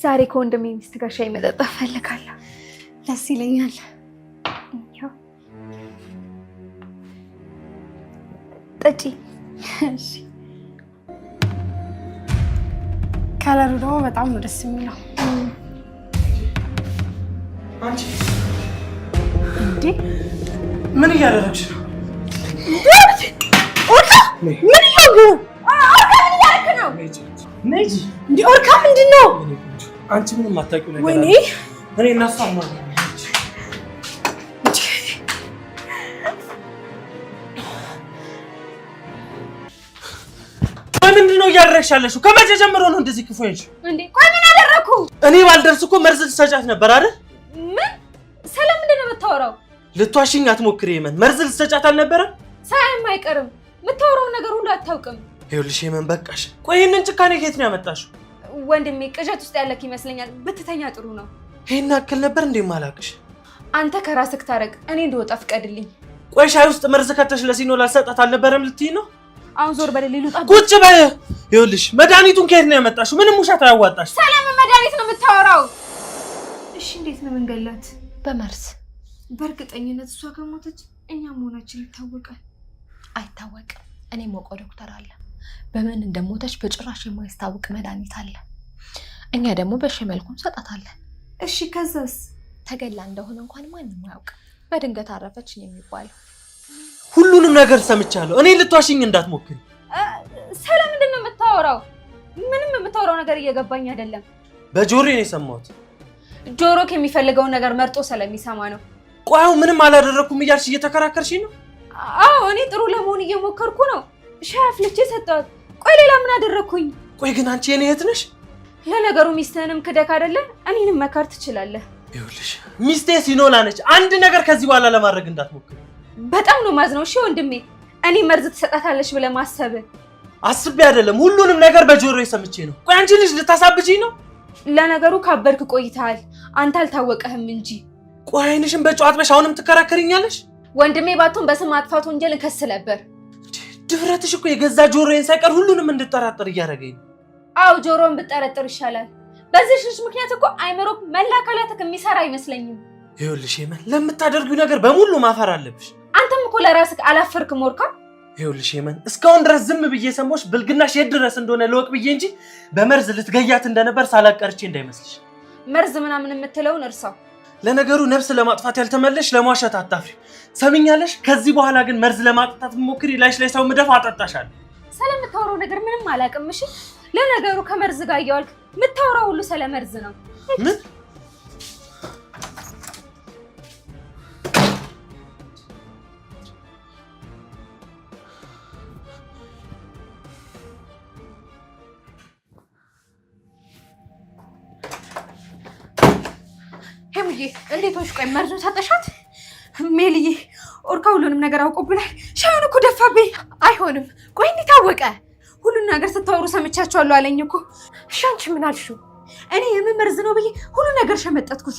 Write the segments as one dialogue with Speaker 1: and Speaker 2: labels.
Speaker 1: ዛሬ ከወንድሜ ሚስት ጋር ሻይ መጠጣት ፈልጋለሁ።
Speaker 2: ደስ ይለኛል።
Speaker 1: ጠጪ።
Speaker 2: እሺ። ከለሩ ደግሞ በጣም ነው ደስ የሚለው።
Speaker 3: አንቺ
Speaker 2: እንዴ
Speaker 3: ምን እያደረግሽ ነው?
Speaker 2: ኦርካ ምን እያደረግህ ነው?
Speaker 3: ነጂ
Speaker 2: እንዴ ኦርካ ምንድን ነው?
Speaker 3: አንቺ ምንም አታውቂው ነገር
Speaker 2: ወይኔ
Speaker 3: እኔ እናፋማ ምንድን ነው እያደረግሽ ያለሽው? ከመቼ ጀምሮ ነው እንደዚህ ክፉ ነሽ?
Speaker 1: እንዴ ቆይ ምን አደረኩ?
Speaker 3: እኔ ባልደርስ እኮ መርዝ ልትሰጫት ነበር አይደል?
Speaker 1: ምን ሰላም ምንድን ነው የምታወራው?
Speaker 3: ልትዋሽኝ አትሞክሪ። የመን መርዝ ልትሰጫት አልነበረም?
Speaker 1: ሳይም አይቀርም የምታወራው ነገር ሁሉ አታውቅም።
Speaker 3: ይኸውልሽ የመን በቃሽ። ቆይ ይሄንን ጭካኔ ከየት ነው ያመጣሽው?
Speaker 1: ወንድሜ ቅዠት ውስጥ ያለክ ይመስለኛል። ብትተኛ ጥሩ ነው።
Speaker 3: ይሄን አክል ነበር እንዴ ማላቅሽ?
Speaker 1: አንተ ከራስክ ታረቅ። እኔ እንደወጣ ፍቀድልኝ።
Speaker 3: ቆይ ሻይ ውስጥ መርዝ ከተሽ ለሲኖ ላልሰጣት አልነበረም ልትይ ነው?
Speaker 1: አሁን ዞር በል ሊሉጣ
Speaker 3: ቁጭ በይ። ይኸውልሽ መድኃኒቱን ከየት ነው ያመጣሽው? ምንም ውሸት አያዋጣሽ።
Speaker 1: ሰላም መድኃኒት ነው የምታወራው? እሺ እንዴት ነው የምንገላት? በመርዝ። በእርግጠኝነት እሷ ከሞተች እኛ መሆናችን ይታወቃል። አይታወቅም። እኔ የማውቀው ዶክተር አለ። በምን እንደሞተች በጭራሽ የማይታወቅ መድኃኒት አለ። እኛ ደግሞ በሻይ መልኩ እንሰጣታለን። እሺ ከዛስ? ተገላ እንደሆነ እንኳን ማንም አያውቅም። በድንገት አረፈች የሚባለው።
Speaker 3: ሁሉንም ነገር ሰምቻለሁ። እኔ ልትዋሽኝ እንዳትሞክሪ።
Speaker 1: ሰላም ምንድን ነው የምታወራው? ምንም የምታወራው ነገር እየገባኝ አይደለም።
Speaker 3: በጆሮዬ ነው የሰማሁት።
Speaker 1: ጆሮክ የሚፈልገውን ነገር መርጦ ስለሚሰማ ነው።
Speaker 3: ቆይ አሁን ምንም አላደረኩም እያልሽ እየተከራከርሽ ነው?
Speaker 1: አዎ እኔ ጥሩ ለመሆን እየሞከርኩ ነው። ሻይ አፍልቼ ሰጠኋት። ቆይ ሌላ ምን አደረኩኝ?
Speaker 3: ቆይ ግን አንቺ የኔ እህት ነሽ።
Speaker 1: ለነገሩ ሚስትህንም ክደክ አይደለ? እኔንም መካር ትችላለህ።
Speaker 3: ይኸውልሽ ሚስቴ ሲኖላ ነች። አንድ ነገር ከዚህ በኋላ ለማድረግ እንዳትሞክሪ።
Speaker 1: በጣም ነው ማዝነው። እሺ ወንድሜ፣ እኔ መርዝ ትሰጣታለሽ ብለህ ማሰብ
Speaker 3: አስቤ አይደለም። ሁሉንም ነገር በጆሮዬ ሰምቼ ነው። ቆይ አንቺ ልጅ ልታሳብጂኝ ነው?
Speaker 1: ለነገሩ ካበርክ ቆይተሃል። አንተ አልታወቀህም እንጂ።
Speaker 3: ቆይ አይንሽን በጨው አጥበሽ አሁንም ትከራከሪኛለሽ?
Speaker 1: ወንድሜ ባቱን በስም ማጥፋት ወንጀል እንከስ ነበር።
Speaker 3: ድፍረትሽ እኮ የገዛ ጆሮዬን ሳይቀር ሁሉንም እንድጠራጠር እያደረገኝ ነው።
Speaker 1: አው ጆሮን ብጠረጥር ይሻላል። በዚህ ልጅ ምክንያት እኮ አይምሮክ መላ አካላትክ የሚሰራ አይመስለኝም።
Speaker 3: ይኸውልሽ የመን ለምታደርጊው ነገር በሙሉ ማፈር አለብሽ።
Speaker 1: አንተም እኮ ለራስክ አላፈርክም ወርካ።
Speaker 3: ይኸውልሽ የመን እስካሁን ድረስ ዝም ብዬ ሰሞሽ ብልግናሽ የት ድረስ እንደሆነ ለወቅ ብዬ እንጂ በመርዝ ልትገያት እንደነበር ሳላቀርቼ እንዳይመስልሽ።
Speaker 1: መርዝ ምናምን የምትለውን እርሳው።
Speaker 3: ለነገሩ ነፍስ ለማጥፋት ያልተመለሽ ለማዋሸት አታፍሪ። ሰሚኛለሽ? ከዚህ በኋላ ግን መርዝ ለማጥፋት ሞክሪ፣ ላይሽ ላይ ሰው ምደፋ አጠጣሻለሁ።
Speaker 1: ስለምታወራው ነገር ምንም አላውቅም። እሺ ለነገሩ ከመርዝ ጋር እያዋልክ የምታወራው ሁሉ ስለ መርዝ ነው።
Speaker 3: ምን
Speaker 1: ሄሙዬ እንዴት ሆንሽ? ቆይ መርዙን ሰጠሻት? ሜልዬ ኦርካ ሁሉንም ነገር አውቆብናል። ሻዩን እኮ ደፋብኝ። አይሆንም። ቆይ እንዴት አወቀ? ሁሉን ነገር ስታወሩ ሰምቻቸዋለሁ አለኝ እኮ። እሺ አንቺ ምን አልሽው? እኔ የምን መርዝ ነው ብዬ ሁሉ ነገር ሸመጠጥኩት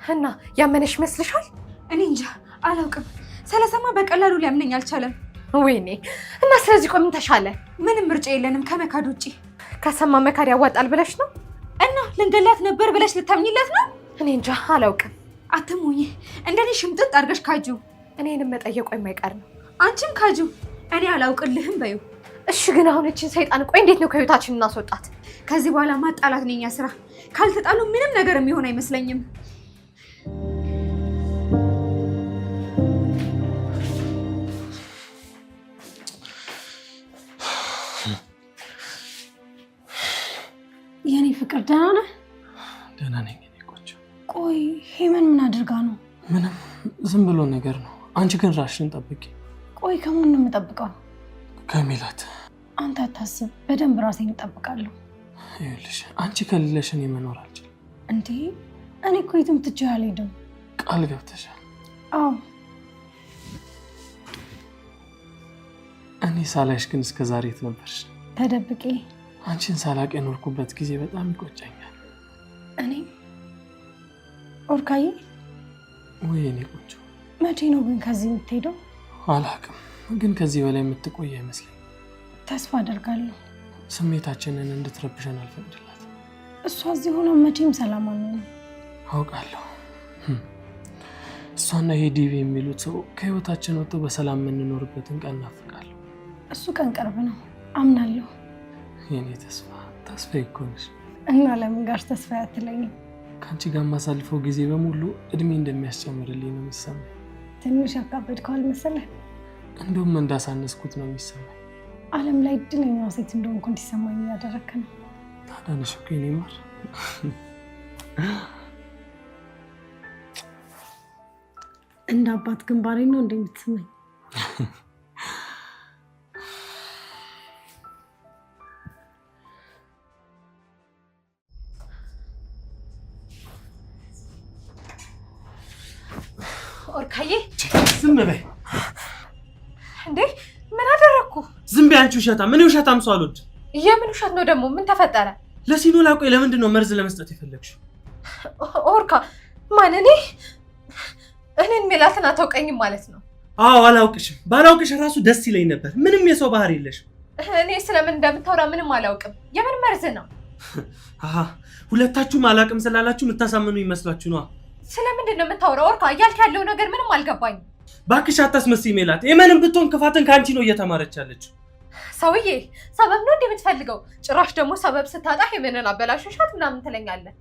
Speaker 1: እና ያመነሽ ይመስልሻል? እኔ እንጃ አላውቅም። ስለሰማ በቀላሉ ሊያምነኝ አልቻለም። ወይኔ እና ስለዚህ ቆይ ምን ተሻለ? ምንም ምርጫ የለንም ከመካድ ውጪ። ከሰማ መካድ ያዋጣል ብለሽ ነው? እና ልንገላት ነበር ብለሽ ልታምኝለት ነው? እኔ እንጃ አላውቅም። አትሙኝ። እንደኔ ሽምጥጥ አድርገሽ ካጁ። እኔንም መጠየቁ የማይቀር ነው። አንቺም ካጁ። እኔ አላውቅልህም በይው። እሺ ግን አሁን እቺን ሰይጣን ቆይ እንዴት ነው ከህይወታችን እናስወጣት? ከዚህ በኋላ ማጣላት ነው የኛ ስራ። ካልተጣሉ ምንም ነገር የሚሆን አይመስለኝም።
Speaker 2: የኔ ፍቅር ደህና ነህ?
Speaker 3: ደህና ነኝ እኔ ቆንጆ።
Speaker 2: ቆይ ሄመን ምን አድርጋ ነው?
Speaker 3: ምንም ዝም ብሎ ነገር ነው። አንቺ ግን ራስሽን ጠብቂ።
Speaker 2: ቆይ ከማን ነው የምጠብቀው?
Speaker 3: ከሜላት።
Speaker 2: አንተ አታስብ፣ በደንብ ራሴን እጠብቃለሁ።
Speaker 3: ይኸውልሽ አንቺ ከሌለሽ እኔ መኖር አልችልም።
Speaker 2: እንዴ እኔ እኮ የትም ትቼ አልሄድም።
Speaker 3: ቃል ገብተሻል?
Speaker 2: አዎ።
Speaker 3: እኔ ሳላይሽ ግን እስከ ዛሬ የት ነበርሽ?
Speaker 2: ተደብቄ።
Speaker 3: አንቺን ሳላቅ የኖርኩበት ጊዜ በጣም ይቆጨኛል።
Speaker 2: እኔ ኦርካዬ።
Speaker 3: ወይ እኔ ቆንጆ።
Speaker 2: መቼ ነው ግን ከዚህ የምትሄደው?
Speaker 3: አላውቅም፣ ግን ከዚህ በላይ የምትቆይ አይመስለኝም።
Speaker 2: ተስፋ አደርጋለሁ።
Speaker 3: ስሜታችንን እንድትረብሸን አልፈቅድላትም።
Speaker 2: እሷ እዚህ ሆና መቼም ሰላም አልሆነም።
Speaker 3: አውቃለሁ። እሷና ይሄ ዲቪ የሚሉት ሰው ከህይወታችን ወጥቶ በሰላም የምንኖርበትን ቀን እናፍቃለሁ።
Speaker 2: እሱ ቀን ቅርብ ነው አምናለሁ።
Speaker 3: የኔ ተስፋ ይኮንሽ።
Speaker 2: እና ለምን ጋር ተስፋ አትለኝም?
Speaker 3: ከአንቺ ጋር ማሳልፈው ጊዜ በሙሉ እድሜ እንደሚያስጨምርልኝ ነው የሚሰማኝ።
Speaker 2: ትንሽ ያካበድከው አልመሰለህ?
Speaker 3: እንደውም እንዳሳነስኩት ነው የሚሰማኝ።
Speaker 2: ዓለም ላይ እድለኛዋ ሴት እንደሆንኩ እንዲሰማኝ እያደረክ ነው።
Speaker 3: ታዲያ ነሽ እኮ የኔ ማር።
Speaker 2: እንደ አባት ግንባሬ ነው እንደምትሰማኝ።
Speaker 1: ኦርካዬ
Speaker 3: ዝም በይ
Speaker 1: እንዴ! ምን አደረኩ?
Speaker 3: ዝም በይ አንቺ ውሸታ። ምን ውሸታም ሰው አልወድ።
Speaker 1: የምን ውሸት ነው ደግሞ? ምን ተፈጠረ?
Speaker 3: ለሲኖላ ቆይ ለምንድን ነው መርዝ ለመስጠት የፈለግሽው?
Speaker 1: ኦርካ ማን? እኔን ሜላትን አታውቀኝም ማለት ነው?
Speaker 3: አዎ አላውቅሽም። ባላውቅሽ ራሱ ደስ ይለኝ ነበር። ምንም የሰው ባህሪ የለሽም።
Speaker 1: እኔ ስለምን እንደምታወራ ምንም አላውቅም። የምን መርዝ ነው?
Speaker 3: ሁለታችሁም አላውቅም ስላላችሁ የምታሳምኑ ይመስላችሁ ነው።
Speaker 1: ስለምንድን ነው የምታወራው? ኦርካ እያልክ ያለው ነገር ምንም አልገባኝም።
Speaker 3: ባክሽ አታስመስይ ሜላት። የምንም ብትሆን ክፋትን ከአንቺ ነው እየተማረች ያለችው።
Speaker 1: ሰውዬ ሰበብ ነው እንዴ የምትፈልገው? ጭራሽ ደግሞ ሰበብ ስታጣ የምንን አበላሽሻት ምናምን ትለኛለህ።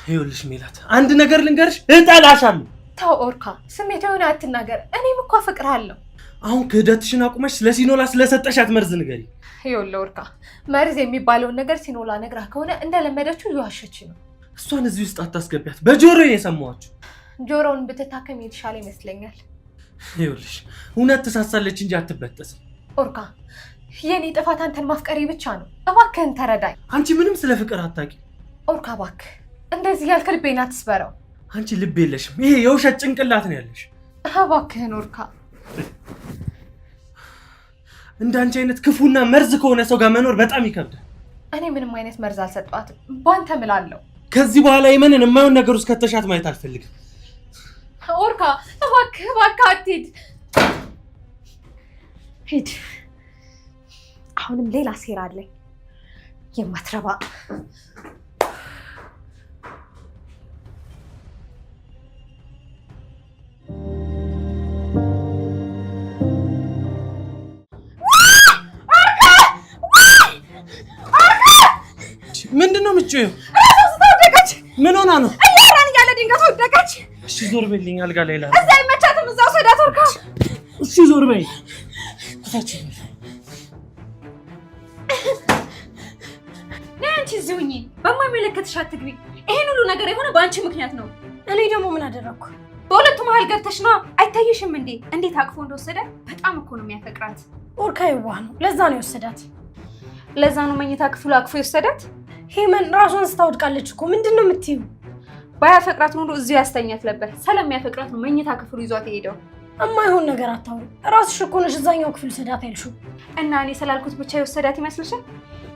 Speaker 3: ይኸውልሽ ሜላት አንድ ነገር ልንገርሽ፣ እጠላሻለሁ።
Speaker 1: ተው ኦርካ፣ ስሜት የሆነ አትናገር። እኔም እኮ አፈቅርሃለሁ።
Speaker 3: አሁን ክህደትሽን አቁመሽ ስለ ሲኖላ ስለሰጠሻት መርዝ ንገሪ።
Speaker 1: ይኸውልህ ኦርካ፣ መርዝ የሚባለውን ነገር ሲኖላ ነግራ ከሆነ እንደለመደችው እየዋሸች ነው።
Speaker 3: እሷን እዚህ ውስጥ አታስገቢያት። በጆሮዬ የሰማኋቸው።
Speaker 1: ጆሮውን ብትታከም የተሻለ ይመስለኛል።
Speaker 3: ይኸውልሽ እውነት ትሳሳለች እንጂ አትበጠስም።
Speaker 1: ኦርካ፣ የኔ ጥፋት አንተን ማፍቀሬ ብቻ ነው። እባክህን ተረዳኝ።
Speaker 3: አንቺ ምንም ስለ ፍቅር አታውቂም።
Speaker 1: ኦርካ እባክህ እንደዚህ ያልክ ልቤን አትስበረው።
Speaker 3: አንቺ ልብ የለሽም። ይሄ የውሸት ጭንቅላት ነው ያለሽ።
Speaker 1: እባክህን ኦርካ።
Speaker 3: እንዳንቺ አይነት ክፉና መርዝ ከሆነ ሰው ጋር መኖር በጣም ይከብዳል።
Speaker 1: እኔ ምንም አይነት መርዝ አልሰጧትም። ባንተ እምላለሁ።
Speaker 3: ከዚህ በኋላ የምንን የማይሆን ነገር ውስጥ ከተሻት ማየት አልፈልግም።
Speaker 1: ኦርካ እባክህ አትሂድ። ሂድ። አሁንም ሌላ ሴራ አለኝ። የማትረባ
Speaker 3: ምንድነው የምትጮይው?
Speaker 1: ወደቀች።
Speaker 3: ምን ሆና ነው?
Speaker 1: እያወራን እያለ ድንገት ወደቀች።
Speaker 3: እሺ ዞር በይልኝ። አልጋ ላይ ላ
Speaker 1: እዛ አይመቻትም። እዛው ሰዳት ኦርካ።
Speaker 3: እሺ ዞር በይ።
Speaker 1: አንቺ እዚህ ሁኚ። በማይመለከትሽ አትግቢ። ይሄን ሁሉ ነገር የሆነ በአንቺ ምክንያት ነው።
Speaker 2: እኔ ደግሞ ምን አደረኩ?
Speaker 1: በሁለቱ መሀል ገብተሽ ነው። አይታይሽም እንዴ እንዴት አቅፎ እንደወሰደ? በጣም እኮ ነው የሚያፈቅራት።
Speaker 2: ኦርካ የዋህ ነው። ለዛ ነው የወሰዳት።
Speaker 1: ለዛ ነው መኝታ ክፍሉ አቅፎ የወሰዳት።
Speaker 2: ሄመን ራሷን ስታወድቃለች እኮ። ምንድን ነው የምትይው?
Speaker 1: ባያፈቅራት ኖሮ እዚሁ ያስተኛት ነበር። ስለሚያፈቅራት ነው መኝታ ክፍሉ ይዟት የሄደው።
Speaker 2: እማይሆን ነገር አታውሪ። ራስሽ እኮ ነሽ እዛኛው ክፍል ሰዳት ያልሽው።
Speaker 1: እና እኔ ስላልኩት ብቻ የወሰዳት ይመስልሻል?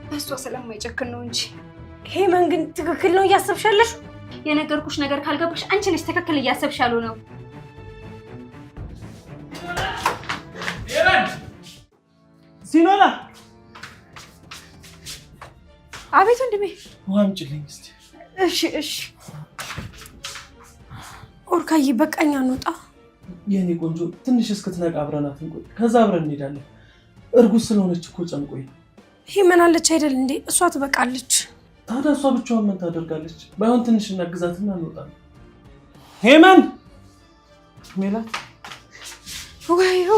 Speaker 1: በሷ ስለማይጨክን ነው እንጂ።
Speaker 2: ሄመን ግን ትክክል ነው እያሰብሽ ያለሽው።
Speaker 1: የነገርኩሽ ነገር ካልገባሽ አንቺ ነሽ ትክክል እያሰብሽ ያለው ነው።
Speaker 3: ሲኖላ!
Speaker 1: አቤት ወንድሜ።
Speaker 3: ውሃ አምጪልኝ እስኪ።
Speaker 2: እሺ። ኦርካዬ በቃኛ እንውጣ።
Speaker 3: የኔ ቆንጆ ትንሽ እስክትነቃ አብረናት እንቆይ። ከዛ አብረን እንሄዳለን። እርጉዝ ስለሆነች እኮ ጨንቆኝ።
Speaker 2: ሄመን አለች አይደል እንዴ? እሷ ትበቃለች።
Speaker 3: ታዲያ እሷ ብቻዋን ምን ታደርጋለች? ባይሆን ትንሽ እናግዛትና እንወጣለን። ሄመን! ሜላት!
Speaker 1: ወይኔ!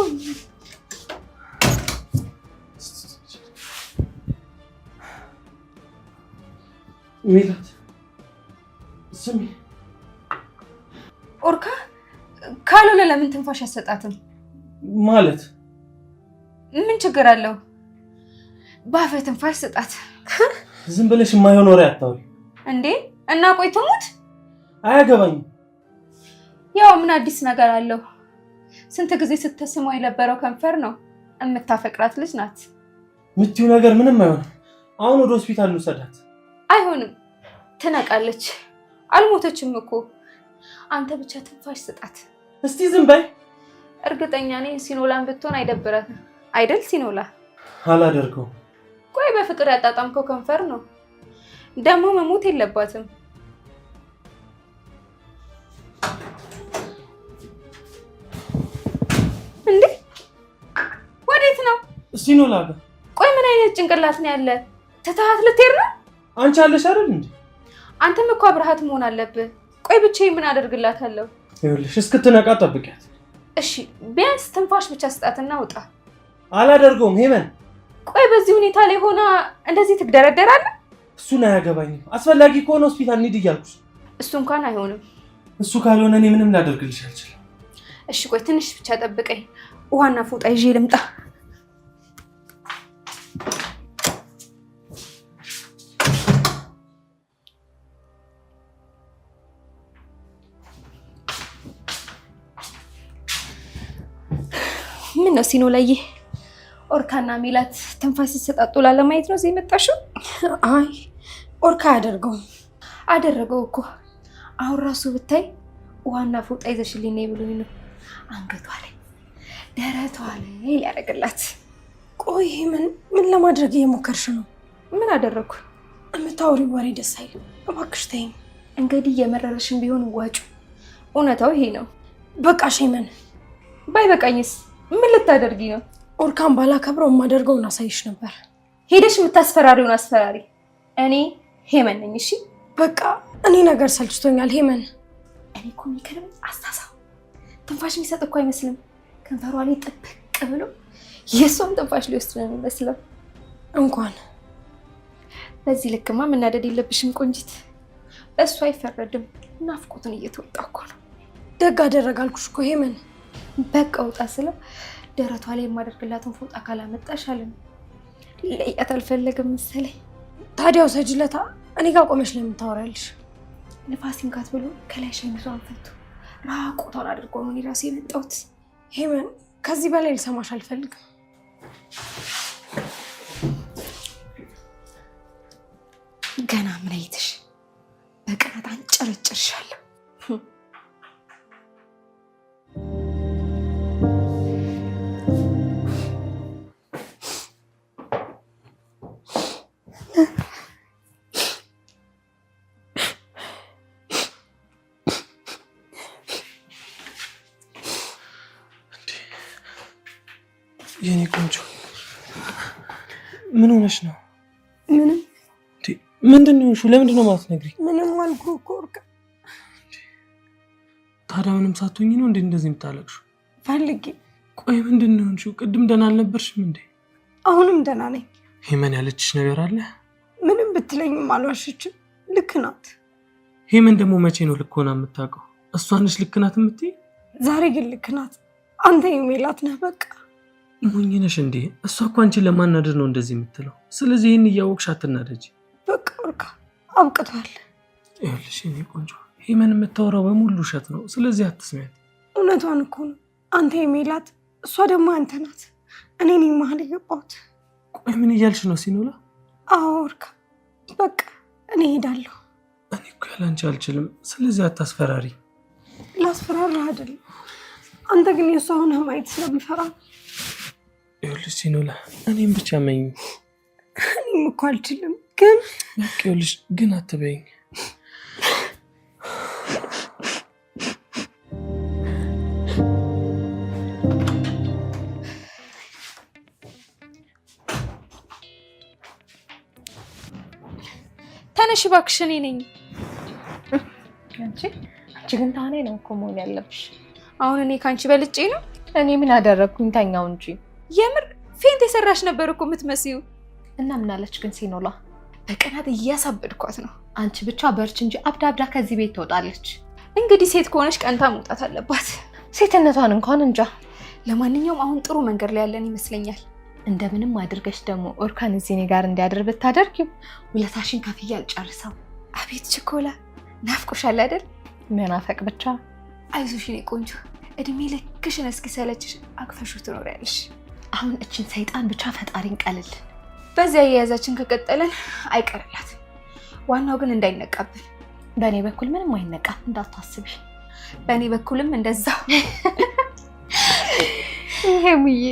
Speaker 3: ሜላት ስሚ፣
Speaker 1: ኦርካ ካልሆነ ለምን ትንፋሽ አሰጣትም?
Speaker 3: ማለት
Speaker 1: ምን ችግር አለው? ባፈ ትንፋሽ ስጣት።
Speaker 3: ዝም ብለሽ የማይሆን ወሬ አታውሪ
Speaker 1: እንዴ። እና ቆይ ትሙት?
Speaker 3: አያገባኝም።
Speaker 1: ያው ምን አዲስ ነገር አለው? ስንት ጊዜ ስትስመው የነበረው ከንፈር ነው። የምታፈቅራት ልጅ ናት።
Speaker 3: የምትይው ነገር ምንም አይሆንም። አሁን ወደ ሆስፒታል እንውሰዳት።
Speaker 1: አይሆንም፣ ትነቃለች። አልሞተችም እኮ። አንተ ብቻ ትንፋሽ ስጣት።
Speaker 3: እስቲ ዝም በይ።
Speaker 1: እርግጠኛ ነኝ ሲኖላን ብትሆን አይደብራትም አይደል? ሲኖላ
Speaker 3: አላደርገው።
Speaker 1: ቆይ በፍቅር ያጣጣምከው ከንፈር ነው። ደግሞ መሞት የለባትም። እንዴ ወዴት ነው?
Speaker 3: ሲኖላ ጋር።
Speaker 1: ቆይ ምን አይነት ጭንቅላት ነው ያለ? ትተሃት ልትሄድ ነው?
Speaker 3: አንቺ አለሽ አይደል እንዴ?
Speaker 1: አንተም እኮ አብረሃት መሆን አለብህ። ቆይ ብቻዬን ምን አደርግላታለሁ?
Speaker 3: ይኸውልሽ እስክትነቃ ጠብቂያት።
Speaker 1: እሺ ቢያንስ ትንፋሽ ብቻ ስጣትና ውጣ።
Speaker 3: አላደርገውም ሄመን።
Speaker 1: ቆይ በዚህ ሁኔታ ላይ ሆና እንደዚህ ትግደረደራለህ?
Speaker 3: እሱን አያገባኝም። አስፈላጊ ከሆነ ሆስፒታል እንሂድ እያልኩሽ።
Speaker 1: እሱ እንኳን አይሆንም።
Speaker 3: እሱ ካልሆነ እኔ ምንም ላደርግልሽ አልችልም።
Speaker 1: እሺ ቆይ ትንሽ ብቻ ጠብቀኝ። ውሃና ፎጣ ይዤ ልምጣ። ምን ነው ሲኖላዬ? ኦርካና ሜላት ትንፋሽ ሲሰጣጡ ላለማየት ነው እዚህ የመጣሽው?
Speaker 2: አይ ኦርካ አያደርገውም።
Speaker 1: አደረገው እኮ አሁን ራሱ ብታይ ውሃና ፎጣ ይዘሽልኝ ነይ ብሎኝ ነው አንገቷ ላይ ደረቷ ላይ ሊያደርግላት።
Speaker 2: ቆይ ምን ለማድረግ እየሞከርሽ ነው?
Speaker 1: ምን አደረግኩ?
Speaker 2: የምታወሪው ወሬ ደስ አይልም። እባክሽ ተይኝ።
Speaker 1: እንግዲህ የመረረሽን ቢሆን ዋጩ። እውነታው ይሄ ነው።
Speaker 2: በቃ ሄመን።
Speaker 1: ባይበቃኝስ ምን ልታደርጊ ነው?
Speaker 2: ኦርካን ባላከብረው የማደርገውን አሳይሽ ነበር።
Speaker 1: ሄደሽ የምታስፈራሪውን አስፈራሪ። እኔ ሄመን ነኝ። እሺ
Speaker 2: በቃ እኔ ነገር ሰልችቶኛል ሄመን።
Speaker 1: እኔ እኮ የሚከርም አስተሳሰብ ትንፋሽ የሚሰጥ እኮ አይመስልም። ከንፈሯ ላይ ጥብቅ ብሎ የእሷን ትንፋሽ ሊወስድ ነው የሚመስለው።
Speaker 2: እንኳን
Speaker 1: በዚህ ልክማ መናደድ የለብሽም ቆንጂት። እሱ አይፈረድም። ናፍቆትን እየተወጣ እኮ ነው።
Speaker 2: ደግ አደረጋልኩሽ እኮ ሄመን።
Speaker 1: በቃ ውጣ ስለው ደረቷ ላይ የማደርግላትን ፎጣ ካላመጣሽ አለ። ለያት አልፈለግም መሰለኝ።
Speaker 2: ታዲያው ሰጅለታ እኔ ጋር ቆመሽ ለምን ታወሪያለሽ?
Speaker 1: ንፋስ ይንካት ብሎ ከላይ ሸሚዟን ፈቶ ራቁቷን አድርጎ ነው እኔ ራሴ የመጣሁት።
Speaker 2: ሄመን ከዚህ በላይ ልሰማሽ አልፈልግም።
Speaker 1: ገና ምን አይተሽ በቅናት አንጨረጭርሻለሁ።
Speaker 3: የኔ ቆንጆ ምን ሆነሽ ነው?
Speaker 2: ምንም።
Speaker 3: ምንድን ነው የሆንሽው? ለምንድን ነው የማትነግሪኝ?
Speaker 2: ምንም አልኩህ እኮ ኦርካ።
Speaker 3: ታዲያ ምንም ሳትሆኚ ነው እንዴ እንደዚህ የምታለቅሽው?
Speaker 2: ፈልጌ።
Speaker 3: ቆይ ምንድን ነው የሆንሽው? ቅድም ደህና አልነበርሽም እንዴ?
Speaker 2: አሁንም ደህና ነኝ።
Speaker 3: ሄመን ያለችሽ ነገር አለ?
Speaker 2: ምንም ብትለኝም አልዋሸችም። ልክ ናት።
Speaker 3: ሄመን ደግሞ መቼ ነው ልክ ሆና የምታውቀው? እሷ ነሽ ልክ ናት የምትይ?
Speaker 2: ዛሬ ግን ልክ ናት። አንተ የሜላት ነህ። በቃ
Speaker 3: ሞኝ ነሽ እንዴ? እሷ እኮ አንቺን ለማናደድ ነው እንደዚህ የምትለው። ስለዚህ ይህን እያወቅሽ አትናደጂ።
Speaker 2: በቃ ኦርካ አብቅቷል።
Speaker 3: ይኸውልሽ የኔ ቆንጆ ሄመን የምታወራው በሙሉ ውሸት ነው። ስለዚህ አትስሚያት።
Speaker 2: እውነቷን እኮ ነው። አንተ የሜላት፣ እሷ ደግሞ አንተ ናት። እኔ ነኝ መሀል የገባሁት።
Speaker 3: ቆይ ምን እያልሽ ነው ሲኖላ?
Speaker 2: አዎ ኦርካ በቃ እኔ ሄዳለሁ።
Speaker 3: እኔ እኮ ያላንቺ አልችልም። ስለዚህ አታስፈራሪ።
Speaker 2: ላስፈራራህ አይደለም። አንተ ግን የእሷ ሆነህ ማየት ስለምፈራ።
Speaker 3: ይኸውልሽ ሲኖላ እኔም ብቻ መኝ።
Speaker 2: እኔም እኮ አልችልም ግን
Speaker 3: በቃ ይኸውልሽ ግን አትበይኝ።
Speaker 1: ተነሽ እባክሽ፣ እኔ ነኝ።
Speaker 4: አንቺ ግን ታኔ ነው እኮ መሆን ያለብሽ።
Speaker 1: አሁን እኔ ካንቺ በልጬ ነው?
Speaker 4: እኔ ምን አደረግኩኝ? ተኛው እንጂ።
Speaker 1: የምር ፌንት የሰራሽ ነበር እኮ የምትመስዩ።
Speaker 4: እና ምን አለች ግን ሲኖላ?
Speaker 1: በቀናት እያሳበድኳት ነው።
Speaker 4: አንቺ ብቻ በርች እንጂ አብዳ አብዳ ከዚህ ቤት ትወጣለች።
Speaker 1: እንግዲህ ሴት ከሆነች ቀንታ መውጣት አለባት።
Speaker 4: ሴትነቷን እንኳን እንጃ።
Speaker 1: ለማንኛውም አሁን ጥሩ መንገድ ላይ ያለን ይመስለኛል።
Speaker 4: እንደምንም አድርገሽ ደግሞ ኦርካን እዚህ እኔ ጋር እንዲያደር ብታደርጊው ውለታሽን ከፍዬ አልጨርሰው።
Speaker 1: አቤት ችኮላ፣ ናፍቆሻል አይደል?
Speaker 4: መናፈቅ ብቻ።
Speaker 1: አይዞሽ የኔ ቆንጆ፣ እድሜ ልክሽን እስኪሰለችሽ አቅፈሹ ትኖሪያለሽ።
Speaker 4: አሁን እችን ሰይጣን ብቻ ፈጣሪን ቀልል።
Speaker 1: በዚያ የያዛችን ከቀጠለን አይቀርላት። ዋናው ግን እንዳይነቃብን።
Speaker 4: በእኔ በኩል ምንም አይነቃም እንዳታስቢ።
Speaker 1: በእኔ በኩልም እንደዛው።
Speaker 4: ይሄ ሙዬ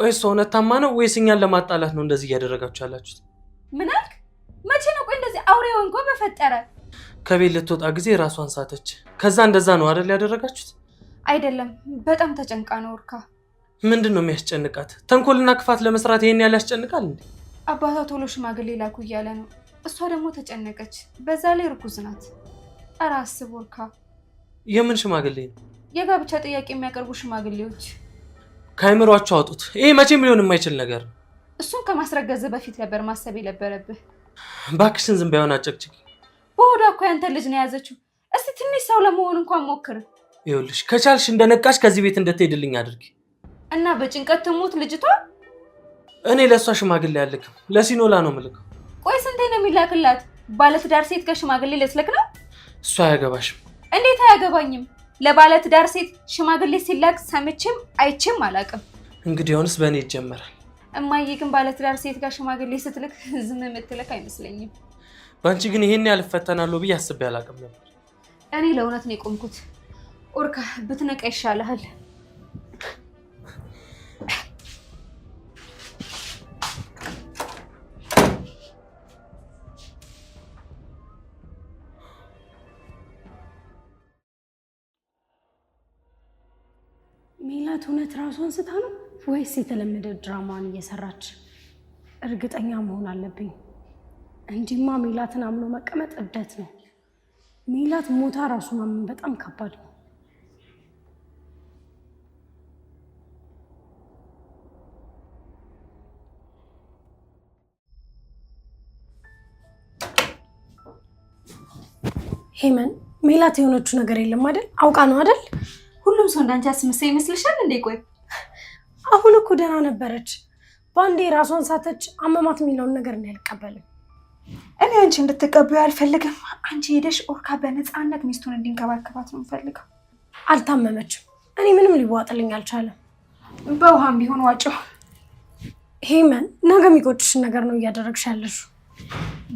Speaker 3: ቆይ እሷ እውነት ታማ ነው ወይስ እኛን ለማጣላት ነው እንደዚህ እያደረጋችሁ ያላችሁት?
Speaker 1: ምን አልክ? መቼ ነው ቆይ እንደዚህ አውሬው እንኳን በፈጠረ?
Speaker 3: ከቤት ልትወጣ ጊዜ ራሷን ሳተች። ከዛ እንደዛ ነው አይደል ያደረጋችሁት?
Speaker 1: አይደለም፣ በጣም ተጨንቃ ነው ኦርካ።
Speaker 3: ምንድን ነው የሚያስጨንቃት? ተንኮልና ክፋት ለመስራት ይሄን ያህል ያስጨንቃል እንዴ?
Speaker 1: አባቷ ቶሎ ሽማግሌ ላኩ እያለ ነው። እሷ ደግሞ ተጨነቀች። በዛ ላይ እርጉዝ ናት። ኧረ አስብ ኦርካ።
Speaker 3: የምን ሽማግሌ ነው?
Speaker 1: የጋብቻ ጥያቄ የሚያቀርቡ ሽማግሌዎች።
Speaker 3: ከአይምሯቸው አውጡት። ይሄ መቼም ሊሆን የማይችል ነገር ነው።
Speaker 1: እሱን ከማስረገዝ በፊት ነበር ማሰብ የነበረብህ።
Speaker 3: እባክሽን ዝም ባይሆን አጨቅጭቅ።
Speaker 1: በሆዷ እኮ ያንተ ልጅ ነው የያዘችው። እስቲ ትንሽ ሰው ለመሆን እንኳን ሞክር።
Speaker 3: ይኸውልሽ ከቻልሽ እንደነቃሽ ከዚህ ቤት እንድትሄድልኝ አድርጊ።
Speaker 1: እና በጭንቀት ትሙት ልጅቷ።
Speaker 3: እኔ ለእሷ ሽማግሌ አልልክም፣ ለሲኖላ ነው የምልከው።
Speaker 1: ቆይ ስንቴ ነው የሚላክላት? ባለትዳር ሴት ከሽማግሌ ልትልክ ነው?
Speaker 3: እሷ አያገባሽም።
Speaker 1: እንዴት አያገባኝም? ለባለትዳር ሴት ሽማግሌ ሲላክ ሰምቼም አይቼም አላውቅም።
Speaker 3: እንግዲህ አሁንስ በእኔ ይጀመራል።
Speaker 1: እማዬ ግን ባለትዳር ሴት ጋር ሽማግሌ ስትልክ ዝም የምትልክ አይመስለኝም።
Speaker 3: በአንቺ ግን ይሄን ያህል እፈተናለሁ ብዬ አስቤ አላውቅም ነበር።
Speaker 1: እኔ ለእውነት ነው የቆምኩት። ኦርካ ብትነቃ ይሻልሃል።
Speaker 2: ሜላት እውነት ራሷን ስታ ነው ወይስ የተለመደ ድራማን እየሰራች? እርግጠኛ መሆን አለብኝ። እንጂማ ሜላትን አምኖ መቀመጥ እብደት ነው። ሜላት ሞታ ራሱ ማመን በጣም ከባድ ነው። ሄመን ሜላት የሆነችው ነገር የለም አይደል? አውቃ ነው አይደል?
Speaker 1: ሁሉም ሰው እንዳንቺ አስመሳይ ይመስልሻል እንዴ? ቆይ
Speaker 2: አሁን እኮ ደህና ነበረች። ባንዴ ራሷን ሳተች። አመማት የሚለውን ነገር እኔ አልቀበልም።
Speaker 1: እኔ አንቺ እንድትቀበዩ አልፈልግም። አንቺ ሄደሽ ኦርካ በነፃነት ሚስቱን እንዲንከባከባት ነው የምፈልገው።
Speaker 2: አልታመመችም። እኔ ምንም ሊዋጥልኝ አልቻለም።
Speaker 1: በውሃም ቢሆን ዋጭው።
Speaker 2: ሄመን ነገ የሚቆጭሽን ነገር ነው እያደረግሽ ያለሽው።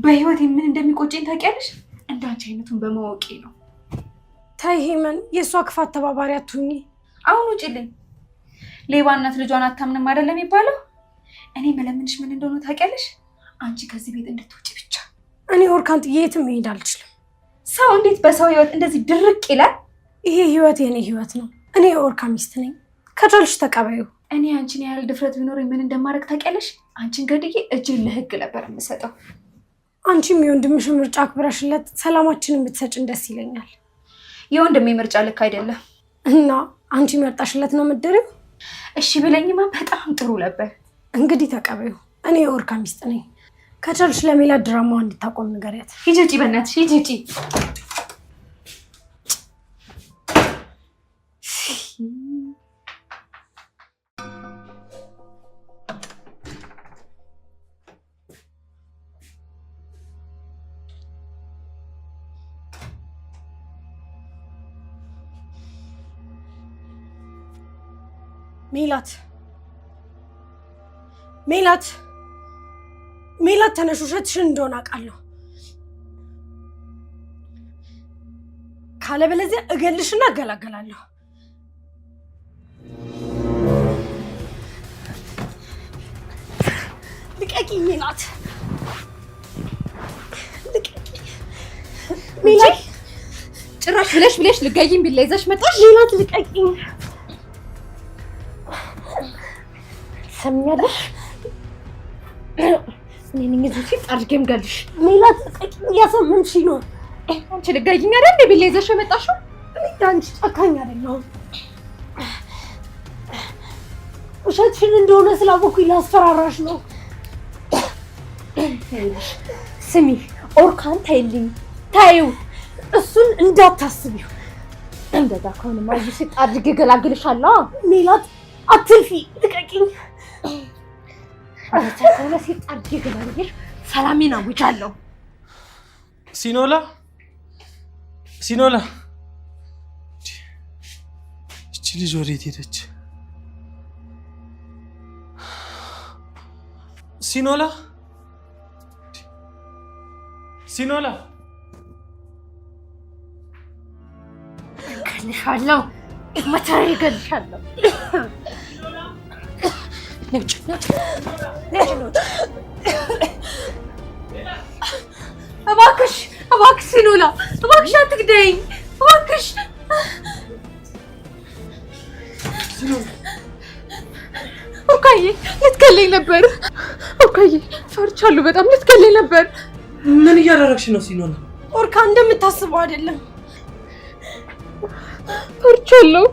Speaker 1: በህይወት ምን እንደሚቆጨኝ ታውቂያለሽ? እንዳንቺ አይነቱን በማወቄ ነው።
Speaker 2: ታይ ሄመን፣ የእሷ ክፋት ተባባሪ አትሁኚ።
Speaker 1: አሁን ውጭልኝ። ሌባ እናት ልጇን አታምንም አይደለም የሚባለው? እኔ መለምንሽ ምን እንደሆነ ታውቂያለሽ? አንቺ ከዚህ ቤት እንድትወጪ ብቻ።
Speaker 2: እኔ ኦርካን ጥዬ የትም መሄድ አልችልም።
Speaker 1: ሰው እንዴት በሰው ህይወት እንደዚህ ድርቅ ይላል?
Speaker 2: ይሄ ህይወት የኔ ህይወት ነው። እኔ የኦርካ ሚስት ነኝ። ከቻልሽ ተቀበዩ።
Speaker 1: እኔ አንቺን ያህል ድፍረት ቢኖረኝ ምን እንደማደርግ ታውቂያለሽ? አንቺን ገድዬ እጅን ለህግ ነበር የምሰጠው።
Speaker 2: አንቺም የወንድምሽን ምርጫ አክብረሽለት ሰላማችንን ብትሰጭን ደስ ይለኛል።
Speaker 1: የወንድሜ ምርጫ ልክ አይደለም
Speaker 2: እና አንቺ መርጣሽለት ነው የምትድሪው?
Speaker 1: እሺ ብለኝማ በጣም ጥሩ ነበር።
Speaker 2: እንግዲህ ተቀበዩ። እኔ የኦርካ ሚስት ነኝ። ከቻልሽ ለሜላት ድራማዋ እንድታቆም ንገሪያት።
Speaker 1: ሂጂ ውጪ፣ በእናትሽ ሂጂ ውጪ።
Speaker 2: ሜላት ሜላት ሜላት፣ ተነሽ። ውሸትሽን እንደሆነ አውቃለሁ። ካለበለዚያ እገልሽና እገላገላለሁ። ልቀቂኝ ሜላት፣ ልቀቂኝ ሜላት።
Speaker 1: ጭራሽ ብለሽ ልጋይኝ ቢላ ይዘሽ መጣሽ።
Speaker 2: ሜላት ልቀቂኝ። ሰምኛለሽ?
Speaker 1: እኔ ነኝ እዚህ ፊት አድርጌም ገልሽ።
Speaker 2: ሜላት ልቀቂኝ። እያሰመምሽ ነው።
Speaker 1: አንቺ ልጋይኝ አይደል እንዴ ቢላ ይዘሽ መጣሽው?
Speaker 2: አንቺ ጨካኝ አይደለሁም። ውሸትሽን እንደሆነ ስላወኩኝ ላስፈራራሽ ነው።
Speaker 1: ስሚ ኦርካን ታይልኝ፣ ታዩ።
Speaker 2: እሱን እንዳታስቢው።
Speaker 1: እንደዛ ከሆነማ እዚህ ፊት አድርጌ ገላግልሻለሁ።
Speaker 2: ሜላት አትልፊ፣ ልቀቂኝ።
Speaker 1: ከሆነ ሴት አድርጌ ገላግልሽ ሰላሜን አውጃለሁ።
Speaker 3: ሲኖላ ሲኖላ፣ እቺ ልጅ ወዴት ሄደች? ሲኖላ ሲኖላ፣
Speaker 1: እገልሻለሁ፣ መቻዬ እገልሻለሁ። እባክሽ እባክሽ ሲኖላ እባክሽ አትግደይኝ እባክሽ። ኦርካዬ ልትገለኝ ነበር። ኦርካዬ ፈርቻለሁ በጣም ልትገለኝ ነበር።
Speaker 3: ምን እያደረግሽ ነው ሲኖላ?
Speaker 2: ኦርካ እንደምታስበው አይደለም።
Speaker 1: ፈርቻለሁ።